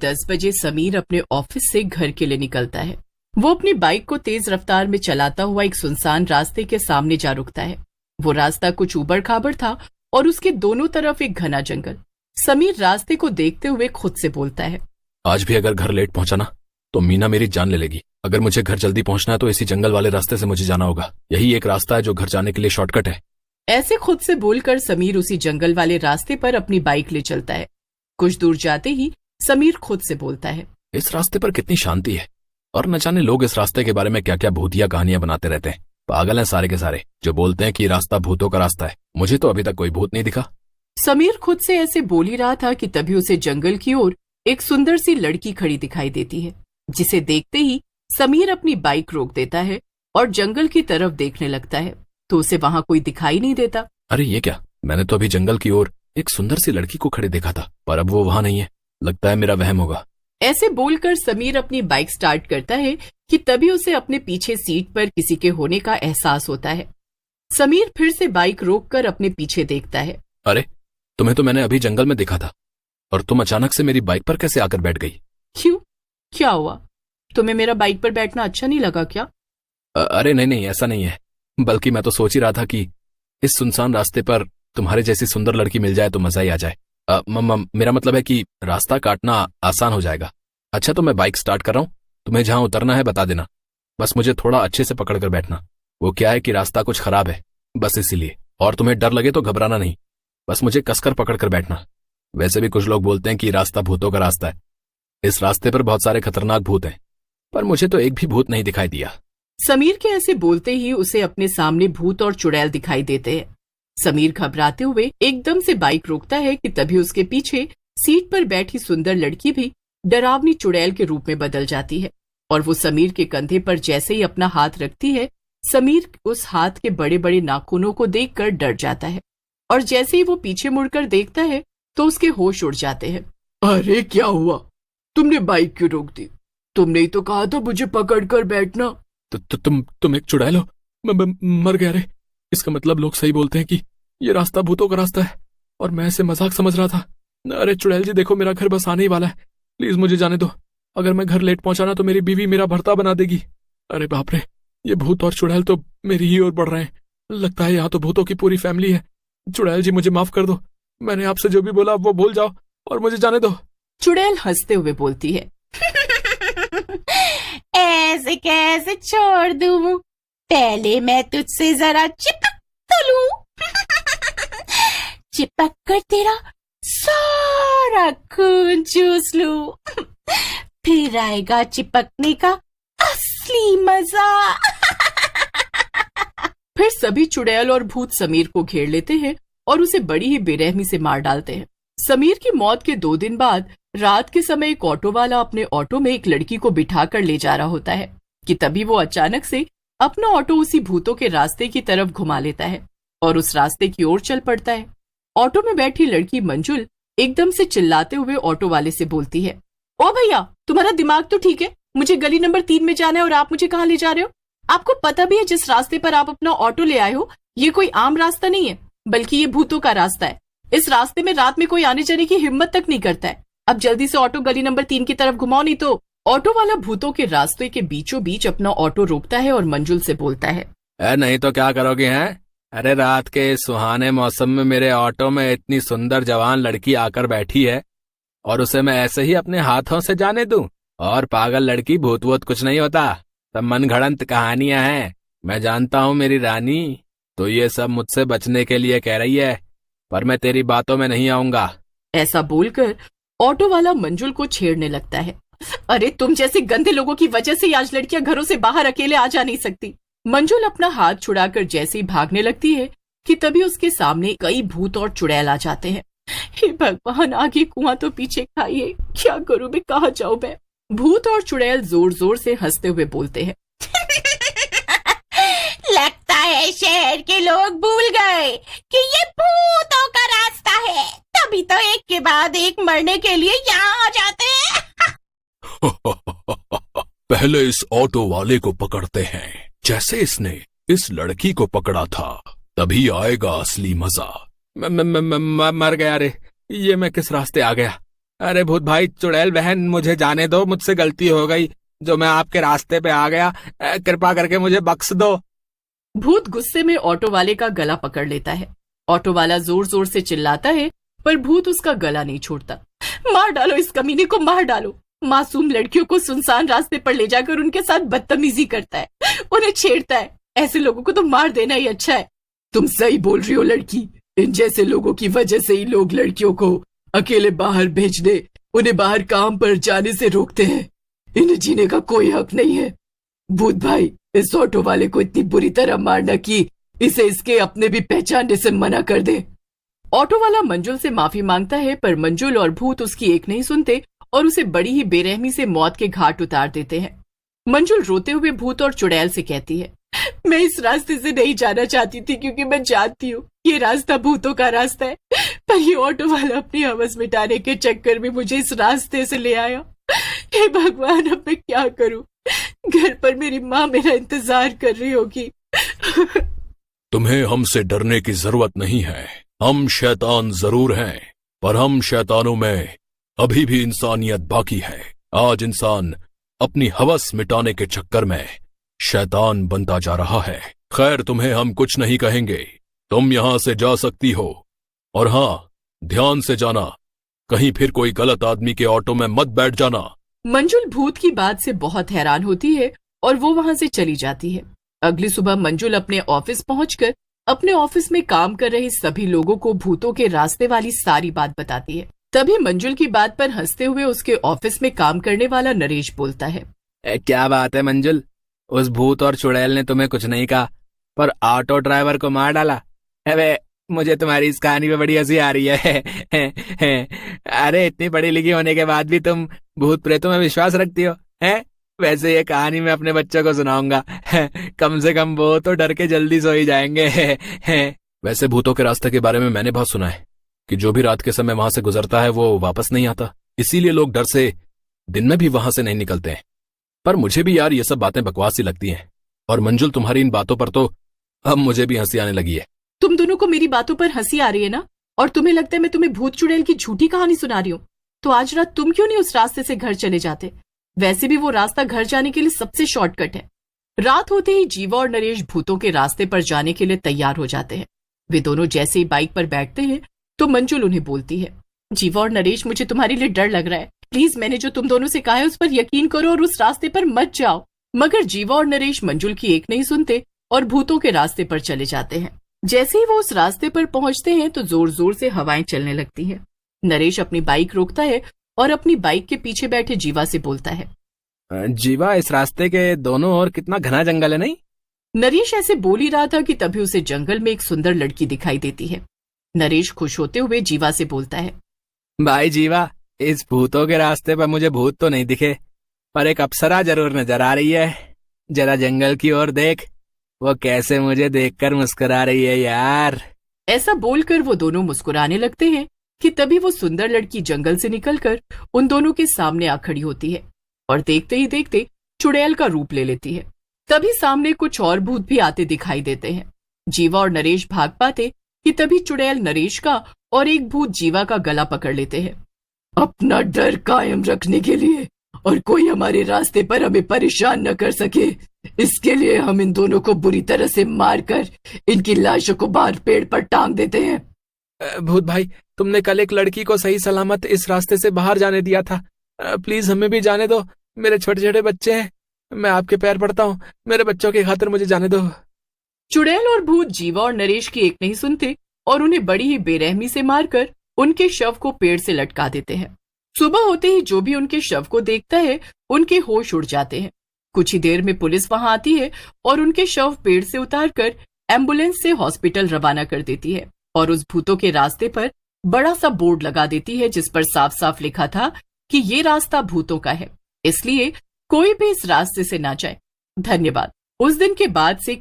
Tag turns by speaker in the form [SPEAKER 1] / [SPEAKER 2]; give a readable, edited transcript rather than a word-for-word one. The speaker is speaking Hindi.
[SPEAKER 1] 10 बजे समीर अपने ऑफिस से घर के लिए निकलता है। वो अपनी बाइक को तेज रफ्तार में चलाता हुआ एक सुनसान रास्ते के सामने जा रुकता है। वो रास्ता कुछ ऊबड़ खाबड़ था और उसके दोनों तरफ एक घना जंगल। समीर रास्ते को देखते हुए खुद से बोलता है,
[SPEAKER 2] आज भी अगर घर लेट पहुंचा ना तो मीना मेरी जान ले लेगी। अगर मुझे घर जल्दी पहुंचना है तो इसी जंगल वाले रास्ते से मुझे जाना होगा। यही एक रास्ता है जो घर जाने के लिए शॉर्टकट है।
[SPEAKER 1] ऐसे खुद से बोलकर समीर उसी जंगल वाले रास्ते पर अपनी बाइक ले चलता है। कुछ दूर जाते ही समीर खुद से बोलता है,
[SPEAKER 2] इस रास्ते पर कितनी शांति है और न जाने लोग इस रास्ते के बारे में क्या क्या भूतिया कहानियां बनाते रहते हैं। पागल हैं सारे के सारे जो बोलते हैं कि रास्ता भूतों का रास्ता है। मुझे तो अभी तक कोई भूत नहीं दिखा।
[SPEAKER 1] समीर खुद से ऐसे बोल ही रहा था कि तभी उसे जंगल की ओर एक सुंदर सी लड़की खड़ी दिखाई देती है, जिसे देखते ही समीर अपनी बाइक रोक देता है और जंगल की तरफ देखने लगता है तो उसे वहाँ कोई दिखाई नहीं देता।
[SPEAKER 2] अरे ये क्या, मैंने तो अभी जंगल की ओर एक सुंदर सी लड़की को खड़े देखा था, पर अब वो वहाँ नहीं है। लगता है मेरा वहम होगा।
[SPEAKER 1] ऐसे बोलकर समीर अपनी बाइक स्टार्ट करता है कि तभी उसे अपने पीछे सीट पर किसी के होने का एहसास होता है। समीर फिर से बाइक रोककर अपने पीछे देखता है।
[SPEAKER 2] अरे तुम्हें तो मैंने अभी जंगल में देखा था और तुम अचानक से मेरी बाइक पर कैसे आकर बैठ गई?
[SPEAKER 1] क्यों, क्या हुआ? तुम्हें मेरा बाइक पर बैठना अच्छा नहीं लगा क्या?
[SPEAKER 2] अरे नहीं, ऐसा नहीं है। बल्कि मैं तो सोच ही रहा था कि इस सुनसान रास्ते पर तुम्हारे जैसी सुंदर लड़की मिल जाए तो मजा ही आ जाए। मेरा मतलब है कि रास्ता काटना आसान हो जाएगा। अच्छा तो मैं बाइक स्टार्ट कर रहा हूँ, तुम्हें जहां उतरना है बता देना। बस मुझे थोड़ा अच्छे से पकड़ कर बैठना। वो क्या है कि रास्ता कुछ खराब है, बस इसीलिए। और तुम्हें डर लगे तो घबराना नहीं, बस मुझे कसकर पकड़ कर बैठना। वैसे भी कुछ लोग बोलते हैं कि रास्ता भूतों का रास्ता है। इस रास्ते पर बहुत सारे खतरनाक भूत हैं, पर मुझे तो एक भी भूत नहीं दिखाई दिया।
[SPEAKER 1] समीर के ऐसे बोलते ही उसे अपने सामने भूत और चुड़ैल दिखाई देते हैं। समीर घबराते हुए एकदम से बाइक रोकता है कि तभी उसके पीछे सीट पर बैठी सुंदर लड़की भी डरावनी चुड़ैल के रूप में बदल जाती है और वो समीर के कंधे पर जैसे ही अपना हाथ रखती है, समीर उस हाथ के बड़े बड़े नाखूनों को देखकर डर जाता है और जैसे ही वो पीछे मुड़कर देखता है तो उसके होश उड़ जाते हैं। अरे क्या हुआ? तुमने बाइक क्यों रोक दी? तुमने ही तो कहा था मुझे पकड़ कर बैठना।
[SPEAKER 2] तुम एक चुड़ैल हो? मर गया रे। इसका मतलब लोग सही बोलते हैं कि ये रास्ता भूतों का रास्ता है और मैं इसे मजाक समझ रहा था। अरे चुड़ैल जी देखो, मेरा घर बस आने ही वाला है, प्लीज मुझे जाने दो। अगर मैं घर लेट पहुंचा ना तो मेरी बीवी मेरा भर्ता बना देगी। अरे बाप रे, ये भूत और चुड़ैल तो मेरी ही ओर बढ़ रहे हैं। लगता है यहाँ तो भूतों की पूरी फैमिली है। चुड़ैल जी मुझे माफ कर दो, मैंने आपसे जो भी बोला वो भूल जाओ और मुझे जाने दो।
[SPEAKER 1] चुड़ैल हंसते हुए बोलती है,
[SPEAKER 3] ऐसे कैसे छोड़ दूं? पहले मैं तुझसे जरा चिपक तो लूं। चिपक कर तेरा सारा खून चूस लूं। फिर आएगा चिपकने का असली मजा।
[SPEAKER 1] फिर सभी चुड़ैल और भूत समीर को घेर लेते हैं और उसे बड़ी ही बेरहमी से मार डालते हैं। समीर की मौत के 2 दिन बाद रात के समय एक ऑटो वाला अपने ऑटो में एक लड़की को बिठा कर ले जा रहा होता है कि तभी वो अचानक से अपना ऑटो उसी भूतों के रास्ते की तरफ घुमा लेता है और उस रास्ते की ओर चल पड़ता है। ऑटो में बैठी लड़की मंजुल एकदम से चिल्लाते हुए ऑटो वाले से बोलती है, ओ भैया, तुम्हारा दिमाग तो ठीक है? मुझे गली नंबर 3 में जाना है और आप मुझे कहाँ ले जा रहे हो? आपको पता भी है जिस रास्ते पर आप अपना ऑटो ले आए हो ये कोई आम रास्ता नहीं है, बल्कि ये भूतों का रास्ता है। इस रास्ते में रात में कोई आने जाने की हिम्मत तक नहीं करता है। अब जल्दी से ऑटो गली नंबर 3 की तरफ घुमाओ, नहीं तो। ऑटो वाला भूतों के रास्ते के बीचों बीच अपना ऑटो रोकता है और मंजुल से बोलता है,
[SPEAKER 2] नहीं तो क्या करोगे हैं? अरे रात के सुहाने मौसम में मेरे ऑटो में इतनी सुंदर जवान लड़की आकर बैठी है और उसे मैं ऐसे ही अपने हाथों से जाने दूं? और पागल लड़की, भूत वूत कुछ नहीं होता, सब मनगढ़ंत कहानियां हैं। मैं जानता हूँ मेरी रानी, तो ये सब मुझसे बचने के लिए कह रही है, पर मैं तेरी बातों में नहीं आऊंगा।
[SPEAKER 1] ऐसा बोलकर ऑटो वाला मंजुल को छेड़ने लगता है। अरे तुम जैसे गंदे लोगों की वजह से आज लड़कियां घरों से बाहर अकेले आ जा नहीं सकती। मंजुल अपना हाथ छुड़ाकर जैसे ही भागने लगती है कि तभी उसके सामने कई भूत और चुड़ैल आ जाते हैं। हे भगवान, आगे कुआं तो पीछे खाइए, क्या करूं मैं, कहाँ जाऊं मैं? भूत और चुड़ैल जोर जोर से हंसते हुए बोलते हैं,
[SPEAKER 3] लगता है शहर के लोग भूल गए कि ये भूतों का रास्ता है, तभी तो एक के बाद एक मरने के लिए यहाँ आ जाते हैं।
[SPEAKER 2] पहले इस ऑटो वाले को पकड़ते हैं, जैसे इसने इस लड़की को पकड़ा था, तभी आएगा असली मजा। मर गया रे, ये मैं किस रास्ते आ गया? अरे भूत भाई, चुड़ैल बहन, मुझे जाने दो, मुझसे गलती हो गई जो मैं आपके रास्ते पे आ गया। कृपा करके मुझे बख्श दो।
[SPEAKER 1] भूत गुस्से में ऑटो वाले का गला पकड़ लेता है। ऑटो वाला जोर जोर से चिल्लाता है, पर भूत उसका गला नहीं छोड़ता। मार डालो इस कमीने को, मार डालो। मासूम लड़कियों को सुनसान रास्ते पर ले जाकर उनके साथ बदतमीजी करता है, उन्हें छेड़ता है। ऐसे लोगों को तो मार देना ही अच्छा है। तुम सही बोल रही हो लड़की, इन जैसे लोगों की वजह से ही लोग लड़कियों को अकेले बाहर भेजने, उन्हें बाहर काम पर जाने से रोकते हैं। इन्हें जीने का कोई हक नहीं है। भूत भाई, इस ऑटो वाले को इतनी बुरी तरह मारना कि इसे इसके अपने भी पहचानने से मना कर दे। ऑटो वाला मंजुल से माफी मांगता है, पर मंजुल और भूत उसकी एक नहीं सुनते और उसे बड़ी ही बेरहमी से मौत के घाट उतार देते हैं। मंजुल रोते हुए भूत और चुड़ैल से कहती है, मैं इस रास्ते से नहीं जाना चाहती थी, क्योंकि मैं जानती हूँ ये रास्ता भूतों का रास्ता है, पर ये ऑटो वाला अपनी हवस मिटाने के चक्कर में मुझे इस रास्ते से ले आया। हे भगवान, अब मैं क्या करूं? घर पर मेरी माँ मेरा इंतजार कर रही होगी।
[SPEAKER 2] तुम्हें हमसे डरने की जरूरत नहीं है। हम शैतान जरूर हैं, पर हम शैतानों में अभी भी इंसानियत बाकी है। आज इंसान अपनी हवस मिटाने के चक्कर में शैतान बनता जा रहा है। खैर, तुम्हें हम कुछ नहीं कहेंगे, तुम यहां से जा सकती हो। और हाँ, ध्यान से जाना, कहीं फिर कोई गलत आदमी के ऑटो में मत बैठ जाना।
[SPEAKER 1] मंजुल भूत की बात से बहुत हैरान होती है और वो वहां से चली जाती है। अगली सुबह मंजुल अपने ऑफिस पहुंचकर अपने ऑफिस में काम कर रहे सभी लोगों को भूतों के रास्ते वाली सारी बात बताती है। तभी मंजुल की बात पर हंसते हुए उसके ऑफिस में काम करने वाला नरेश बोलता है,
[SPEAKER 2] क्या बात है मंजुल, उस भूत और चुड़ैल ने तुम्हें कुछ नहीं कहा, पर ऑटो ड्राइवर को मार डाला। अबे, मुझे तुम्हारी इस कहानी पे बड़ी हंसी आ रही है। अरे, इतनी पढ़ी लिखी होने के बाद भी तुम भूत प्रेतों में विश्वास रखती हो, हैं? वैसे ये कहानी मैं अपने बच्चों को सुनाऊंगा। कम से कम वो तो डर के जल्दी सो ही जाएंगे। वैसे भूतों के रास्ते के बारे में मैंने बहुत सुना है कि जो भी रात के समय वहां से गुजरता है वो वापस नहीं आता, इसीलिए लोग डर से दिन में भी वहां से नहीं निकलते हैं। पर मुझे भी यार ये सब बातें बकवास सी लगती हैं। और मंजुल, तुम्हारी इन बातों पर तो अब मुझे भी हंसी आने लगी है।
[SPEAKER 1] तुम दोनों को मेरी बातों पर हंसी आ रही है ना, और तुम्हें लगता है मैं तुम्हें भूत चुड़ैल की झूठी कहानी सुना रही हूँ? तो आज रात तुम क्यों नहीं उस रास्ते से घर चले जाते? वैसे भी वो रास्ता घर जाने के लिए सबसे शॉर्टकट है। रात होते ही जीवा और नरेश भूतों के रास्ते पर जाने के लिए तैयार हो जाते हैं। वे दोनों जैसे ही बाइक पर बैठते हैं तो मंजुल उन्हें बोलती है, जीवा और नरेश, मुझे तुम्हारे लिए डर लग रहा है। प्लीज मैंने जो तुम दोनों से कहा है उस पर यकीन करो और उस रास्ते पर मत जाओ। मगर जीवा और नरेश मंजुल की एक नहीं सुनते और भूतों के रास्ते पर चले जाते हैं। जैसे ही वो उस रास्ते पर पहुंचते हैं तो जोर जोर से हवाएं चलने लगती हैं। नरेश अपनी बाइक रोकता है और अपनी बाइक के पीछे बैठे जीवा से बोलता है,
[SPEAKER 2] जीवा, इस रास्ते के दोनों ओर कितना घना जंगल है, नहीं?
[SPEAKER 1] नरेश ऐसे बोल ही रहा था कि तभी उसे जंगल में एक सुंदर लड़की दिखाई देती है। नरेश खुश होते हुए जीवा से बोलता है,
[SPEAKER 2] भाई जीवा, इस भूतों के रास्ते पर मुझे भूत तो नहीं दिखे, पर एक अप्सरा जरूर नजर आ रही है। जरा जंगल की ओर देख, वो कैसे मुझे देखकर मुस्कुरा रही है यार।
[SPEAKER 1] ऐसा बोलकर वो दोनों मुस्कुराने लगते हैं कि तभी वो सुंदर लड़की जंगल से निकलकर उन दोनों के सामने आ खड़ी होती है और देखते ही देखते चुड़ैल का रूप ले लेती है। तभी सामने कुछ और भूत भी आते दिखाई देते हैं। जीवा और नरेश भाग पाते कि तभी चुड़ैल नरेश का और एक भूत जीवा का गला पकड़ लेते हैं। अपना डर कायम रखने के लिए और कोई हमारे रास्ते पर हमें परेशान न कर सके, इसके लिए हम इन दोनों को बुरी तरह से मारकर इनकी लाशों को बाहर पेड़ पर टांग देते हैं।
[SPEAKER 2] भूत भाई, तुमने कल एक लड़की को सही सलामत इस रास्ते से बाहर जाने दिया था, प्लीज हमें भी जाने दो। मेरे छोटे छोटे बच्चे हैं, मैं आपके पैर पड़ता हूँ, मेरे बच्चों की खातिर मुझे जाने दो।
[SPEAKER 1] चुड़ैल और भूत जीवा और नरेश की एक नहीं सुनते और उन्हें बड़ी ही बेरहमी से मारकर उनके शव को पेड़ से लटका देते हैं। सुबह होते ही जो भी उनके शव को देखता है उनके होश उड़ जाते हैं। कुछ ही देर में पुलिस वहां आती है और उनके शव पेड़ से उतारकर एम्बुलेंस से हॉस्पिटल रवाना कर देती है और उस भूतों के रास्ते पर बड़ा सा बोर्ड लगा देती है जिस पर साफ साफ लिखा था कि ये रास्ता भूतों का है, इसलिए कोई भी इस रास्ते से ना जाए। धन्यवाद। उस दिन के बाद से